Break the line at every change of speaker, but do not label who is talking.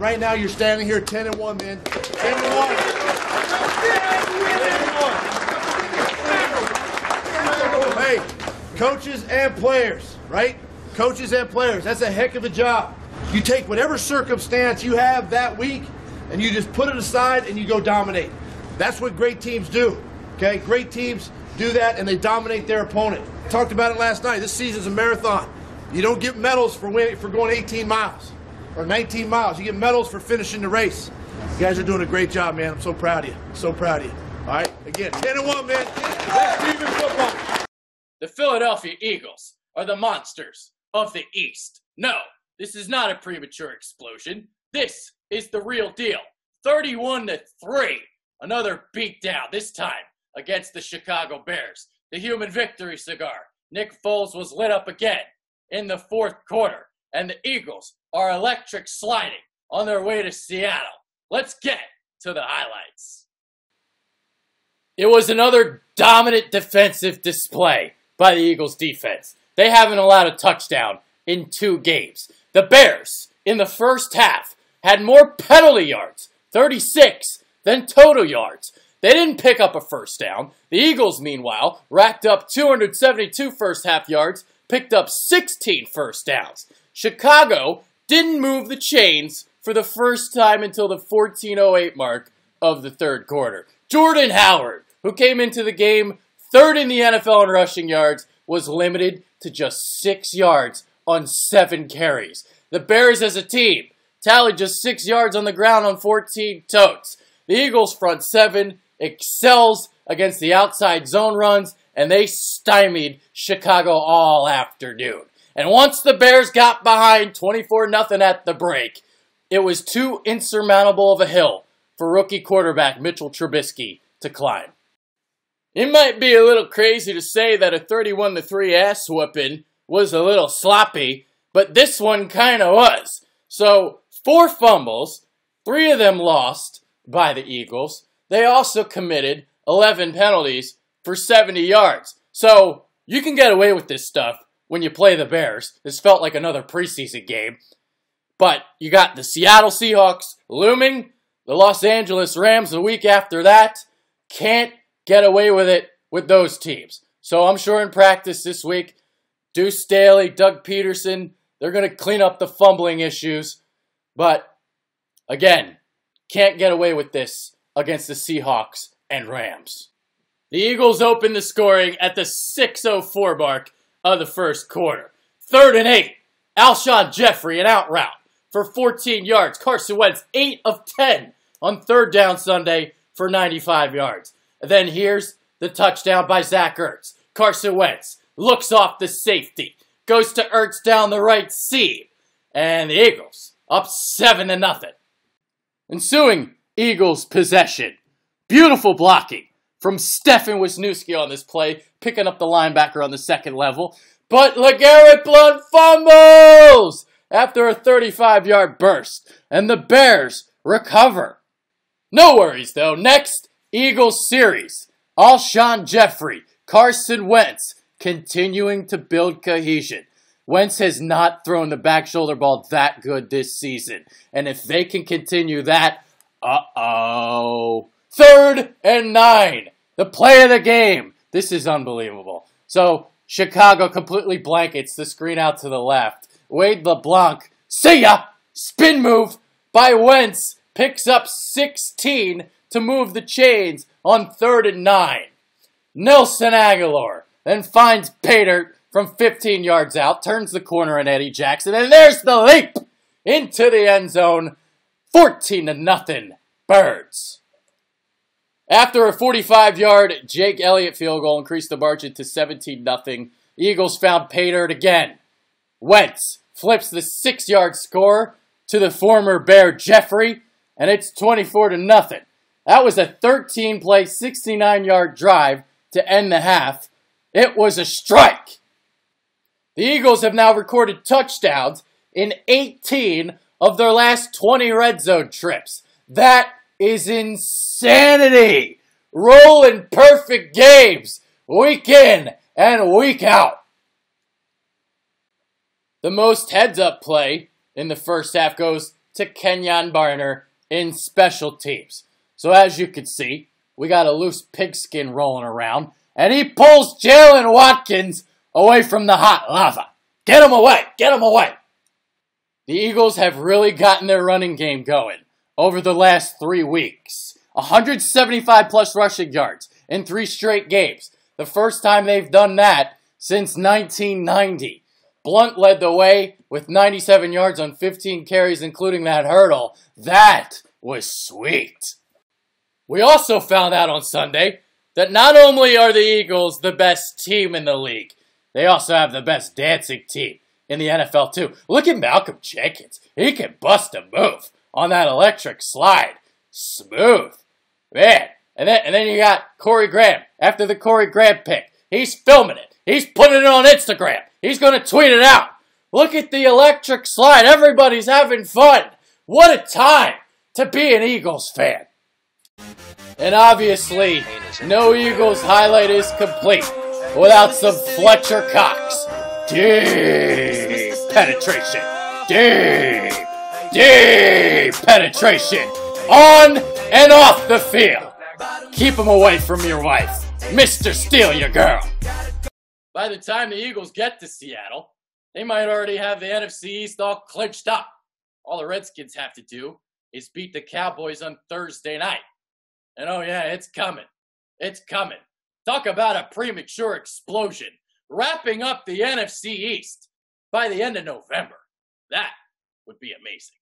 Right now, you're standing here 10-1, man. 10-1. Hey, coaches and players, right? Coaches and players, that's a heck of a job. You take whatever circumstance you have that week and you just put it aside and you go dominate. That's what great teams do, okay? Great teams do that and they dominate their opponent. Talked about it last night. This season's a marathon. You don't get medals for going 18 miles or 19 miles. You get medals for finishing the race. You guys are doing a great job, man. I'm so proud of you. So proud of you. All right, again, 10-1, man. Best team in football.
The Philadelphia Eagles are the monsters of the East. No, this is not a premature explosion. This is the real deal. 31-3. Another beatdown, this time against the Chicago Bears. The human victory cigar. Nick Foles was lit up again in the fourth quarter. And the Eagles are electric sliding on their way to Seattle. Let's get to the highlights. It was another dominant defensive display by the Eagles defense. They haven't allowed a touchdown in 2 games. The Bears, in the first half, had more penalty yards, 36, than total yards. They didn't pick up a first down. The Eagles, meanwhile, racked up 272 first half yards, picked up 16 first downs. Chicago didn't move the chains for the first time until the 14:08 mark of the third quarter. Jordan Howard, who came into the game third in the NFL in rushing yards, was limited to just 6 yards on 7 carries. The Bears as a team tallied just 6 yards on the ground on 14 totes. The Eagles' front seven excels against the outside zone runs, and they stymied Chicago all afternoon. And once the Bears got behind 24-0 at the break, it was too insurmountable of a hill for rookie quarterback Mitchell Trubisky to climb. It might be a little crazy to say that a 31-3 ass whooping was a little sloppy, but this one kind of was. So, 4 fumbles, 3 of them lost by the Eagles. They also committed 11 penalties for 70 yards. So, you can get away with this stuff when you play the Bears. This felt like another preseason game. But you got the Seattle Seahawks looming, the Los Angeles Rams the week after that. Can't get away with it with those teams. So I'm sure in practice this week, Deuce Staley, Doug Peterson, they're going to clean up the fumbling issues. But again, can't get away with this against the Seahawks and Rams. The Eagles opened the scoring at the 6:04 mark of the first quarter. 3rd and 8. Alshon Jeffrey, an out route for 14 yards. Carson Wentz, 8 of 10 on 3rd down Sunday for 95 yards. And then here's the touchdown by Zach Ertz. Carson Wentz looks off the safety, goes to Ertz down the right seam, and the Eagles up 7-0. Ensuing Eagles possession. Beautiful blocking from Stefan Wisniewski on this play, picking up the linebacker on the second level. But LeGarrette Blount fumbles after a 35-yard burst, and the Bears recover. No worries, though. Next, Eagles series. Alshon Jeffrey, Carson Wentz, continuing to build cohesion. Wentz has not thrown the back shoulder ball that good this season. And if they can continue that, 3rd and 9. The play of the game. This is unbelievable. So, Chicago completely blankets the screen out to the left. Wade LeBlanc, see ya! Spin move by Wentz. Picks up 16 to move the chains on 3rd and 9. Nelson Aguilar then finds Paydirt from 15 yards out. Turns the corner on Eddie Jackson. And there's the leap into the end zone. 14-0 Birds. After a 45-yard Jake Elliott field goal increased the margin to 17-0, Eagles found Paydirt again. Wentz flips the 6-yard score to the former Bear Jeffrey, and it's 24-0. That was a 13-play, 69-yard drive to end the half. It was a strike. The Eagles have now recorded touchdowns in 18 of their last 20 red zone trips. That is insanity. Rolling perfect games week in and week out. The most heads-up play in the first half goes to Kenyon Barner in special teams. So as you can see, we got a loose pigskin rolling around, and he pulls Jalen Watkins away from the hot lava. Get him away! Get him away! The Eagles have really gotten their running game going over the last 3 weeks. 175 plus rushing yards in 3 straight games. The first time they've done that since 1990. Blunt led the way with 97 yards on 15 carries, including that hurdle. That was sweet. We also found out on Sunday that not only are the Eagles the best team in the league, they also have the best dancing team in the NFL too. Look at Malcolm Jenkins. He can bust a move on that electric slide. Smooth. Man. And then you got Corey Graham. After the Corey Graham pick, he's filming it. He's putting it on Instagram. He's going to tweet it out. Look at the electric slide. Everybody's having fun. What a time to be an Eagles fan. And obviously, no Eagles highlight is complete without some Fletcher Cox. Deep penetration. Deep penetration. On and off the field. Keep him away from your wife. Mr. Steal Your Girl. By the time the Eagles get to Seattle, they might already have the NFC East all clinched up. All the Redskins have to do is beat the Cowboys on Thursday night. And oh yeah, it's coming. It's coming. Talk about a premature explosion. Wrapping up the NFC East by the end of November. That would be amazing.